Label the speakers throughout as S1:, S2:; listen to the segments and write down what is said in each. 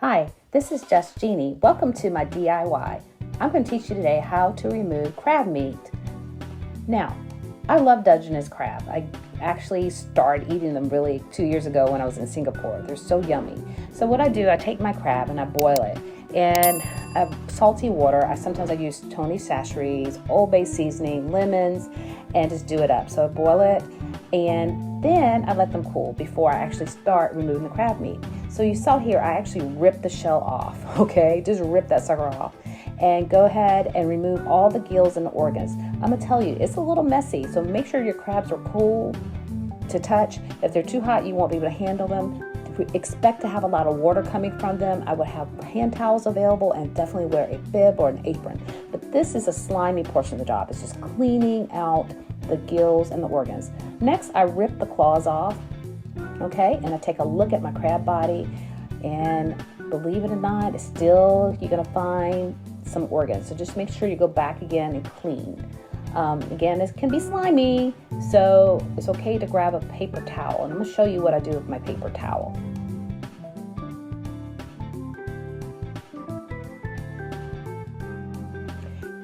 S1: Hi, this is Just Jeannie. Welcome to my DIY. I'm going to teach you today how to remove crab meat. Now, I love Dungeness crab. I actually started eating them really 2 years ago when I was in Singapore. They're so yummy. So what I do, I take my crab and I boil it in salty water. Sometimes I use Tony Chachere's, Old Bay seasoning, lemons, and just do it up. So I boil it and then I let them cool before I actually start removing the crab meat. So you saw here, I actually ripped the shell off, okay? Just rip that sucker off and go ahead and remove all the gills and the organs. I'm gonna tell you, it's a little messy, so make sure your crabs are cool to touch. If they're too hot, you won't be able to handle them. Expect to have a lot of water coming from them. I would have hand towels available and definitely wear a bib or an apron. But this is a slimy portion of the job. It's just cleaning out the gills and the organs. Next, I rip the claws off, okay? And I take a look at my crab body, and believe it or not, it's still, you're gonna find some organs. So just make sure you go back again and clean. Again, it can be slimy, so it's okay to grab a paper towel. And I'm gonna show you what I do with my paper towel.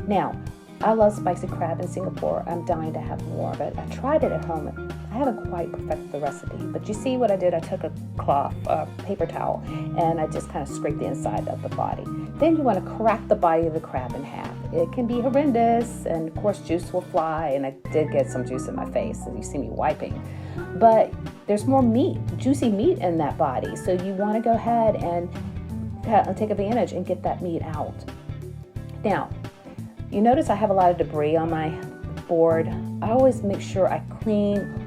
S1: Now, I love spicy crab in Singapore. I'm dying to have more of it. I tried it at home. I haven't quite perfected the recipe, but you see what I did? I took a paper towel, and I just kind of scraped the inside of the body. Then you want to crack the body of the crab in half. It can be horrendous, and of course juice will fly, and I did get some juice in my face, as you see me wiping. But there's more meat, juicy meat in that body, so you want to go ahead and take advantage and get that meat out. Now, you notice I have a lot of debris on my board. I always make sure I clean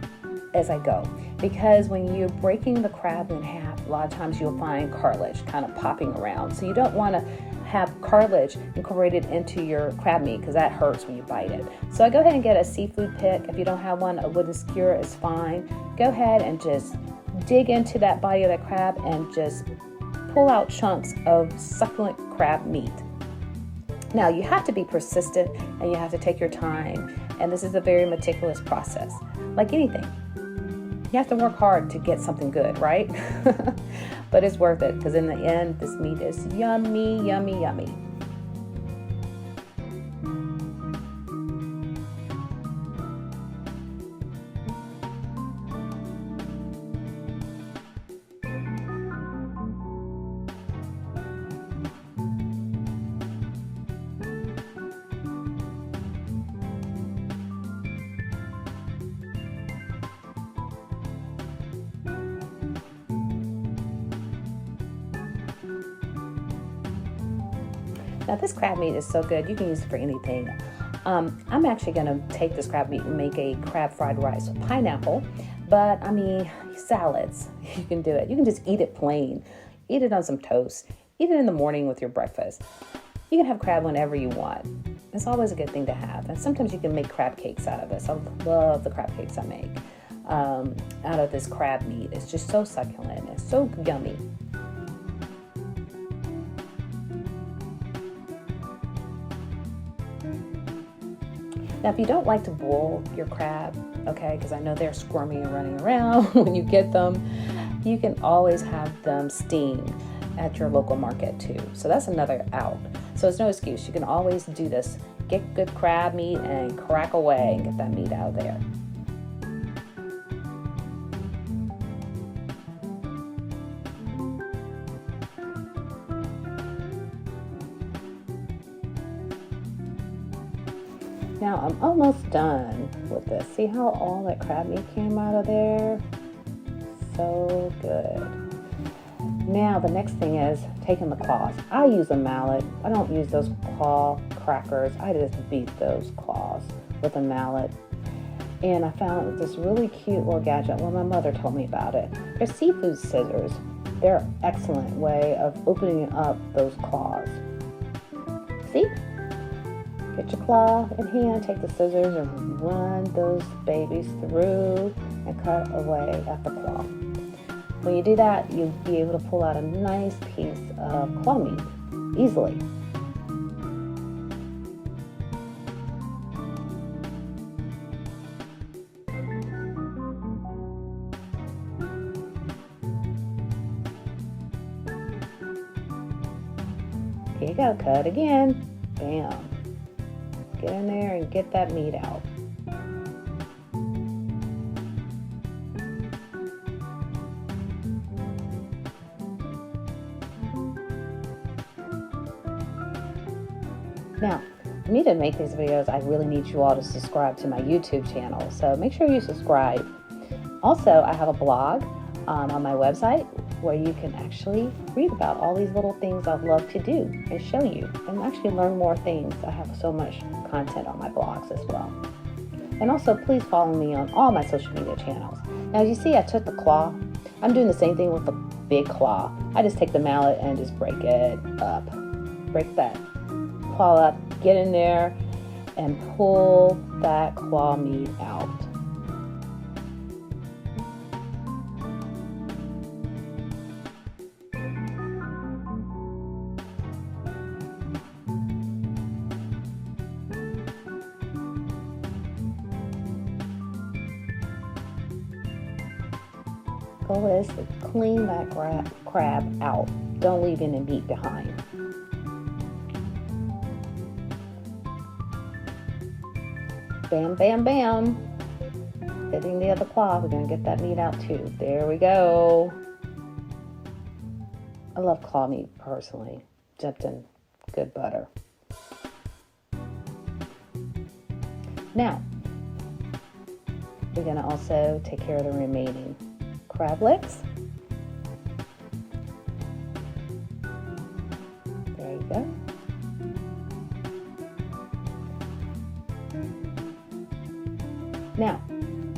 S1: as I go, because when you're breaking the crab in half, a lot of times you'll find cartilage kind of popping around. So you don't want to have cartilage incorporated into your crab meat, because that hurts when you bite it. So I go ahead and get a seafood pick. If you don't have one, a wooden skewer is fine. Go ahead and just dig into that body of the crab and just pull out chunks of succulent crab meat. Now, you have to be persistent and you have to take your time, and this is a very meticulous process. Like anything, you have to work hard to get something good, right? But it's worth it, because in the end, this meat is yummy, yummy, yummy. Now this crab meat is so good, you can use it for anything. I'm actually gonna take this crab meat and make a crab fried rice with pineapple, but I mean, salads, you can do it. You can just eat it plain. Eat it on some toast. Eat it in the morning with your breakfast. You can have crab whenever you want. It's always a good thing to have. And sometimes you can make crab cakes out of this. I love the crab cakes I make out of this crab meat. It's just so succulent. It's so yummy. Now, if you don't like to boil your crab, okay, because I know they're squirming and running around when you get them, you can always have them steamed at your local market too. So that's another out. So it's no excuse. You can always do this. Get good crab meat and crack away and get that meat out of there. Now I'm almost done with this. See how all that crab meat came out of there? So good. Now the next thing is taking the claws. I use a mallet. I don't use those claw crackers. I just beat those claws with a mallet. And I found this really cute little gadget. Well, my mother told me about it. They're seafood scissors. They're an excellent way of opening up those claws. See? Get your claw in hand, take the scissors and run those babies through and cut away at the claw. When you do that, you'll be able to pull out a nice piece of claw meat easily. Here you go, cut again. Bam. Get in there and get that meat out. Now, for me to make these videos, I really need you all to subscribe to my YouTube channel. So make sure you subscribe. Also, I have a blog on my website where you can actually read about all these little things I'd love to do and show you and actually learn more things. I have so much content on my blogs as well. And also, please follow me on all my social media channels. Now, you see I took the claw. I'm doing the same thing with the big claw. I just take the mallet and just break it up. Break that claw up, get in there, and pull that claw meat out. Goal is to clean that crab out. Don't leave any meat behind. Bam, bam, bam. Hitting the other claw. We're going to get that meat out too. There we go. I love claw meat personally. Dipped in good butter. Now, we're going to also take care of the remaining crab legs. There you go. Now,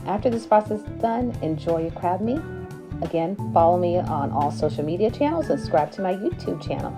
S1: after this process is done, enjoy your crab meat. Again, follow me on all social media channels and subscribe to my YouTube channel.